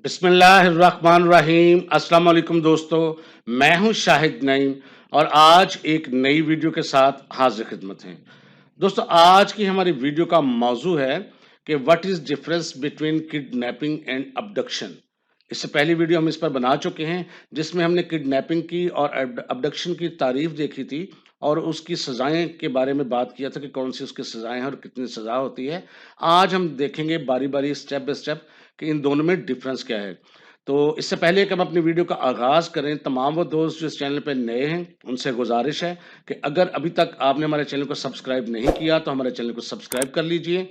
बिस्मिल्लाहिर्रहमानिर्रहीम। अस्सलाम वालेकुम दोस्तों, मैं हूं शाहिद नईम और आज एक नई वीडियो के साथ हाजिर खिदमत हैं। दोस्तों, आज की हमारी वीडियो का मौजू है कि what is difference between kidnapping and abduction. इससे पहली वीडियो हम इस पर बना चुके हैं जिसमें हमने किडनैपिंग की और अबडक्शन की तारीफ देखी थी और उसकी सजाएं के बारे में बात किया था कि कौन सी उसकी सजाएं हैं और कितनी सजा होती है। आज हम देखेंगे बारी बारी स्टेप बाय स्टेप कि इन दोनों में डिफरेंस क्या है। तो इससे पहले कि हम अपनी वीडियो का आगाज़ करें, तमाम वो दोस्त जो इस चैनल पे नए हैं, उनसे गुज़ारिश है कि अगर अभी तक आपने हमारे चैनल को सब्सक्राइब नहीं किया, तो हमारे चैनल को सब्सक्राइब कर लीजिए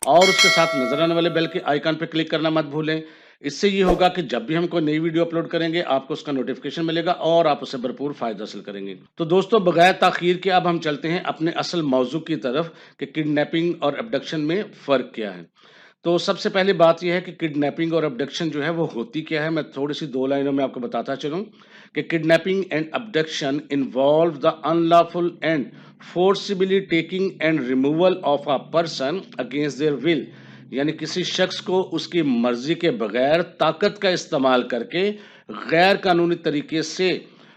और उसके साथ नज़र आने वाले बेल के आइकन पे क्लिक करना मत भूलें। इससे ये होगा कि जब भी हम कोई नई वीडियो अपलोड करेंगे, आपको उसका नोटिफ़िकेशन मिलेगा और आप उससे भरपूर फ़ायदा हासिल करेंगे। तो दोस्तों, बगैर ताख़ीर के अब हम चलते हैं अपने असल मौज़ू की तरफ कि किडनैपिंग और अबडक्शन में फ़र्क क्या है। तो सबसे पहली बात ये है कि किडनैपिंग और अबडक्शन जो है वो होती क्या है। मैं थोड़ी-सी 2 लाइनों में आपको बताता चलूँ कि kidnapping and abduction involve the unlawful and forcibly taking and removal of a person against their will, यानी किसी शख्स को उसकी मर्जी के बगैर ताकत का इस्तेमाल करके गैर कानूनी तरीके से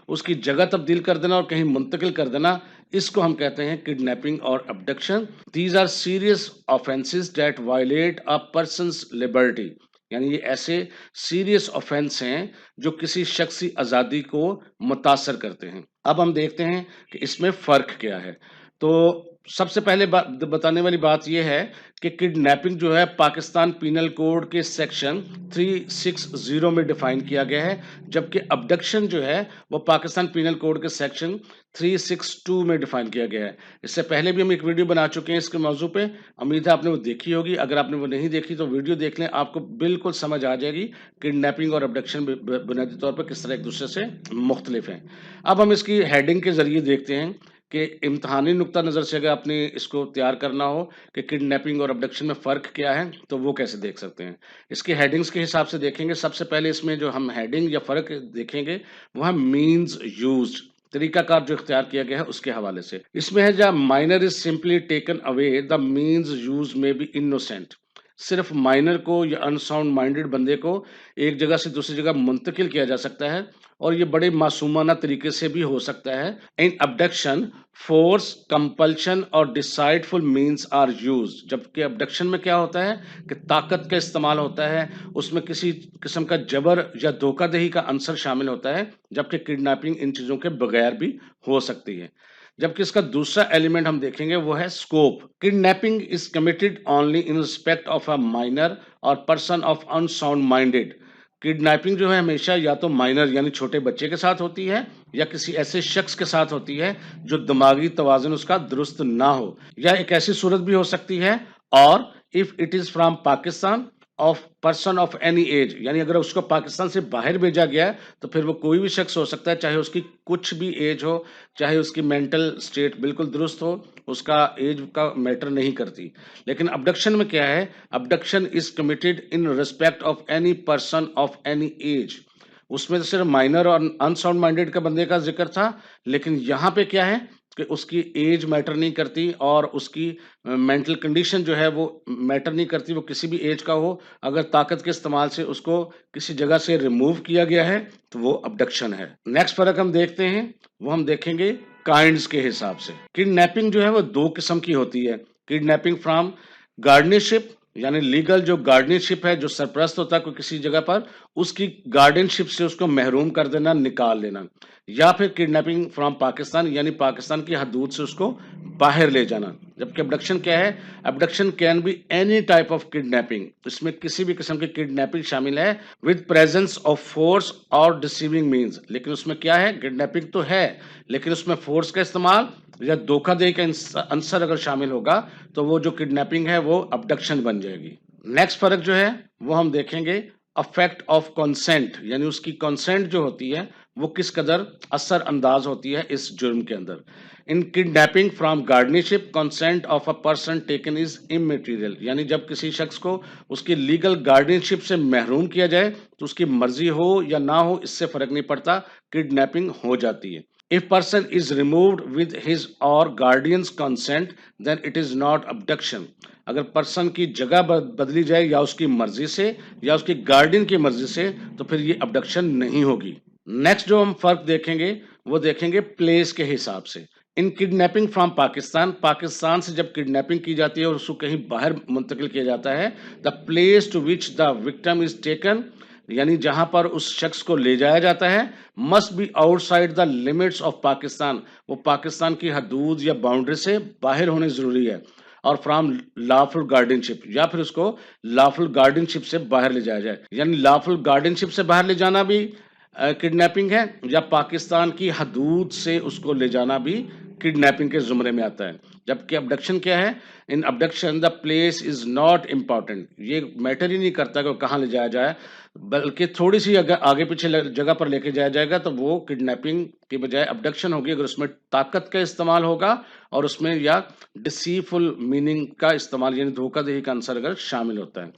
उसकी जगह तब्दील कर देना और कहीं मुंतकिल कर देना, इसको हम कहते हैं किडनैपिंग और abduction. These are serious offences that violate a person's liberty, यानी ये ऐसे सीरियस ऑफेंस हैं जो किसी शख्सी आज़ादी को मुतासर करते हैं। अब हम देखते हैं कि इसमें फ़र्क क्या है। तो सबसे पहले बताने वाली बात यह है कि किडनैपिंग जो है पाकिस्तान पीनल कोड के सेक्शन 360 में डिफाइन किया गया है, जबकि अबडक्शन जो है वो पाकिस्तान पीनल कोड के सेक्शन 362 में डिफाइन किया गया है। इससे पहले भी हम एक वीडियो बना चुके हैं इसके मौजू पे, उम्मीद है आपने वो देखी होगी। अगर आपने वो नहीं देखी तो वीडियो देख लें, आपको बिल्कुल समझ आ जाएगी किडनैपिंग और अबडक्शन बुनियादी तौर पर किस तरह एक दूसरे से मुख्तलिफ हैं। अब हम इसकी हेडिंग के जरिए देखते हैं कि इम्तहानी नुक्ता नज़र से अगर आपने इसको तैयार करना हो कि किडनैपिंग और अबडक्शन में फ़र्क क्या है, तो वो कैसे देख सकते हैं। इसकी हेडिंग्स के हिसाब से देखेंगे। सबसे पहले इसमें जो हम हेडिंग या फ़र्क देखेंगे वो है मीन्स यूज्ड, तरीकाकार जो इख्तियार किया गया है उसके हवाले से। इसमें है जहाँ minor is simply taken away the means use में बी इनोसेंट, सिर्फ माइनर को या अनसाउंड माइंडेड बंदे को एक जगह से दूसरी जगह मुंतकिल किया जा सकता है और ये बड़े मासूमाना तरीके से भी हो सकता है। इन अबडक्शन फोर्स, कंपल्शन और डिसाइडफुल मीन्स आर यूज, जबकि अबडक्शन में क्या होता है कि ताकत का इस्तेमाल होता है, उसमें किसी किस्म का जबर या धोखाधड़ी का अंसर शामिल होता है, जबकि किडनैपिंग इन चीज़ों के बगैर भी हो सकती है। जबकि इसका दूसरा एलिमेंट हम देखेंगे वो है scope. Kidnapping is committed only in respect of a minor or person of unsound minded. Kidnapping जो है हमेशा या तो माइनर यानी छोटे बच्चे के साथ होती है या किसी ऐसे शख्स के साथ होती है जो दिमागी तवाज़ुन उसका दुरुस्त ना हो, या एक ऐसी सूरत भी हो सकती है और if it is from Pakistan of person of any as, यानी अगर उसको पाकिस्तान से बाहर भेजा गया है तो फिर वो कोई भी शख्स हो सकता है, चाहे उसकी कुछ भी एज हो, चाहे उसकी मेंटल स्टेट बिल्कुल दुरुस्त हो, उसका एज का मैटर नहीं करती। लेकिन अबडक्शन में क्या है, abduction is committed in respect of any person of any as. उसमें तो सिर्फ माइनर और अनसाउंड माइंडेड का बंदे का जिक्र था, लेकिन यहाँ पे क्या है कि उसकी एज मैटर नहीं करती और उसकी मेंटल कंडीशन जो है वो मैटर नहीं करती, वो किसी भी एज का हो, अगर ताकत के इस्तेमाल से उसको किसी जगह से रिमूव किया गया है तो वो अबडक्शन है। नेक्स्ट फर्क हम देखते हैं, वो हम देखेंगे काइंड्स के हिसाब से। किडनैपिंग जो है वो दो किस्म की होती है। किडनैपिंग फ्रॉम गार्डनरशिप, यानी लीगल जो गार्डनरशिप है, जो सरपरस्त होता है कोई किसी जगह पर, उसकी गार्डनशिप से उसको महरूम कर देना, निकाल लेना, या फिर किडनैपिंग फ्रॉम पाकिस्तान, यानी पाकिस्तान की हदूद से उसको बाहर ले जाना। जबकि अबडक्शन क्या है, abduction can be any type of kidnapping, इसमें किसी भी किस्म की किडनैपिंग शामिल है विद प्रेजेंस ऑफ फोर्स और डिसीविंग मीन्स। लेकिन उसमें क्या है, किडनैपिंग तो है लेकिन उसमें फोर्स का इस्तेमाल या धोखाधड़ी का अंसर अगर शामिल होगा तो वो जो किडनैपिंग है वो अबडक्शन बन जाएगी। नेक्स्ट फर्क जो है वो हम देखेंगे अफेक्ट ऑफ कंसेंट, यानी उसकी कंसेंट जो होती है वो किस कदर असर अंदाज होती है इस जुर्म के अंदर। In kidnapping from guardianship consent of a person taken is immaterial, यानी जब किसी शख्स को उसकी लीगल गार्डनरशिप से महरूम किया जाए तो उसकी मर्जी हो या ना हो इससे फर्क नहीं पड़ता, किडनैपिंग हो जाती है। If person is removed with his or guardian's consent, then it is not abduction. अगर पर्सन की जगह बदली जाए या उसकी मर्जी से या उसकी गार्डियन की मर्जी से, तो फिर ये अबडक्शन नहीं होगी। नेक्स्ट जो हम फर्क देखेंगे वो देखेंगे प्लेस के हिसाब से। इन किडनैपिंग फ्रॉम पाकिस्तान, पाकिस्तान से जब किडनैपिंग की जाती है और उसको कहीं बाहर मुंतकिल किया जाता है, the place to which the victim is taken, यानी जहां पर उस शख्स को ले जाया जाता है, must be outside the limits of Pakistan, वो पाकिस्तान की हदूद या बाउंड्री से बाहर होने जरूरी है। और फ्रॉम लॉफुल गार्डियनशिप, या फिर उसको लॉफुल गार्डियनशिप से बाहर ले जाया जाए, यानी लॉफुल गार्डियनशिप से बाहर ले जाना भी किडनैपिंग है, या पाकिस्तान की हदूद से उसको ले जाना भी किडनैपिंग के जुमरे में आता है। जबकि अबडक्शन क्या है? In abduction the place is not important, ये मैटर ही नहीं करता कि कहाँ ले जाया जाए, बल्कि थोड़ी सी अगर आगे पीछे जगह पर लेके जाया जाएगा तो वो किडनैपिंग की बजाय अबडक्शन होगी, अगर उसमें ताकत का इस्तेमाल होगा और उसमें या डिसीफुल मीनिंग का इस्तेमाल, यानी धोखाधड़ी का आंसर अगर शामिल होता है।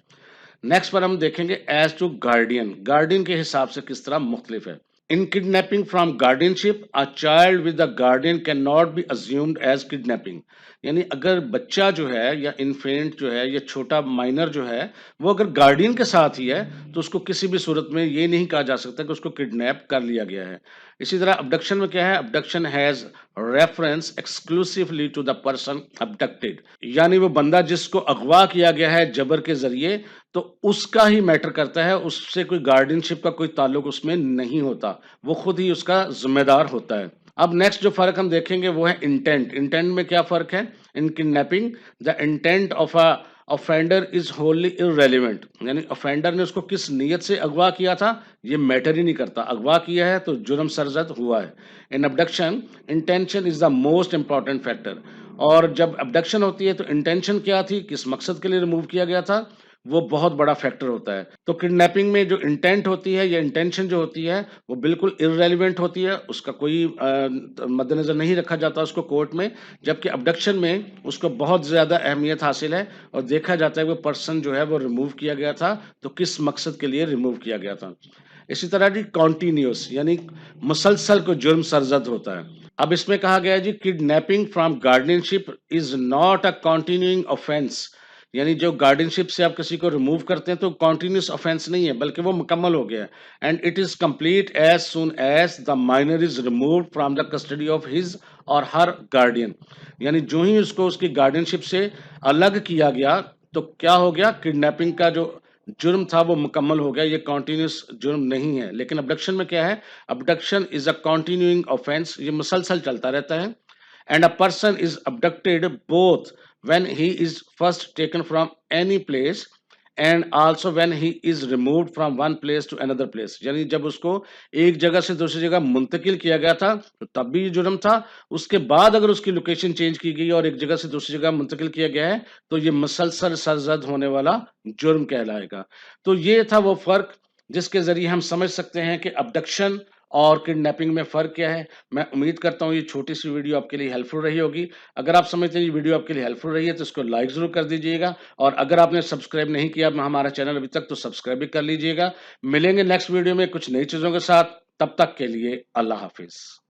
नेक्स्ट पर हम देखेंगे एज टू गार्डियन, गार्डियन के हिसाब से किस तरह मुख्तलिफ है। In kidnapping from guardianship, a child with the guardian can not be assumed as kidnapping, यानी अगर बच्चा जो है या इन्फेंट जो है या छोटा माइनर जो है वो अगर गार्डियन के साथ ही है, तो उसको किसी भी सूरत में ये नहीं कहा जा सकता कि उसको किडनैप कर लिया गया है। इसी तरह अबडक्शन में क्या है? Abduction has reference exclusively to the person abducted, यानी वो बंदा जिसको अगवा किया गया है जबर के जरिए, तो उसका ही मैटर करता है, उससे कोई गार्डियनशिप का कोई ताल्लुक उसमें नहीं होता, वो खुद ही उसका जिम्मेदार होता है। अब नेक्स्ट जो फर्क हम देखेंगे वो है इंटेंट। इंटेंट में क्या फर्क है? In kidnapping the intent of a offender is wholly irrelevant, यानी ऑफेंडर ने उसको किस नीयत से अगवा किया था ये मैटर ही नहीं करता, अगवा किया है तो जुर्म सरजद हुआ है। In abduction intention is the most important factor, और जब अबडक्शन होती है तो इंटेंशन क्या थी, किस मकसद के लिए रिमूव किया गया था, वो बहुत बड़ा फैक्टर होता है। तो किडनैपिंग में जो इंटेंट होती है या इंटेंशन जो होती है वो बिल्कुल इररेलेवेंट होती है, उसका कोई मद्देनजर नहीं रखा जाता उसको कोर्ट में। जबकि अबडक्शन में उसको बहुत ज़्यादा अहमियत हासिल है और देखा जाता है वो पर्सन जो है वो रिमूव किया गया था तो किस मकसद के लिए रिमूव किया गया था। इसी तरह जी कॉन्टीन्यूस, यानी मुसलसल को जुर्म सरजद होता है। अब इसमें कहा गया है जी kidnapping from guardianship is not a continuing offence, यानी जो गार्डियनशिप से आप किसी को रिमूव करते हैं तो कॉन्टिन्यूस ऑफेंस नहीं है बल्कि वो मुकम्मल हो गया है। And it is complete as soon as the minor is removed from the custody of his or her guardian, यानी जो ही उसको उसकी गार्डियनशिप से अलग किया गया तो क्या हो गया, किडनैपिंग का जो जुर्म था वो मुकम्मल हो गया, ये कॉन्टिन्यूस जुर्म नहीं है। लेकिन अबडक्शन में क्या है? Abduction is a continuing offence, ये मुसलसल चलता रहता है। And a person is abducted both when he is first taken from any place and also when he is removed from one place to another place, यानी जब उसको एक जगह से दूसरी जगह मुंतकिल किया गया था तो तब भी जुर्म था, उसके बाद अगर उसकी लोकेशन चेंज की गई और एक जगह से दूसरी जगह मुंतकिल किया गया है तो ये मुसलसल सरजद होने वाला जुर्म कहलाएगा। तो ये था वो फर्क जिसके जरिए हम समझ सकते हैं कि अबडक्शन और किडनैपिंग में फ़र्क क्या है। मैं उम्मीद करता हूँ ये छोटी सी वीडियो आपके लिए हेल्पफुल रही होगी। अगर आप समझते हैं ये वीडियो आपके लिए हेल्पफुल रही है तो इसको लाइक ज़रूर कर दीजिएगा, और अगर आपने सब्सक्राइब नहीं किया हमारा चैनल अभी तक तो सब्सक्राइब भी कर लीजिएगा। मिलेंगे नेक्स्ट वीडियो में कुछ नई चीज़ों के साथ, तब तक के लिए अल्लाह हाफिज़।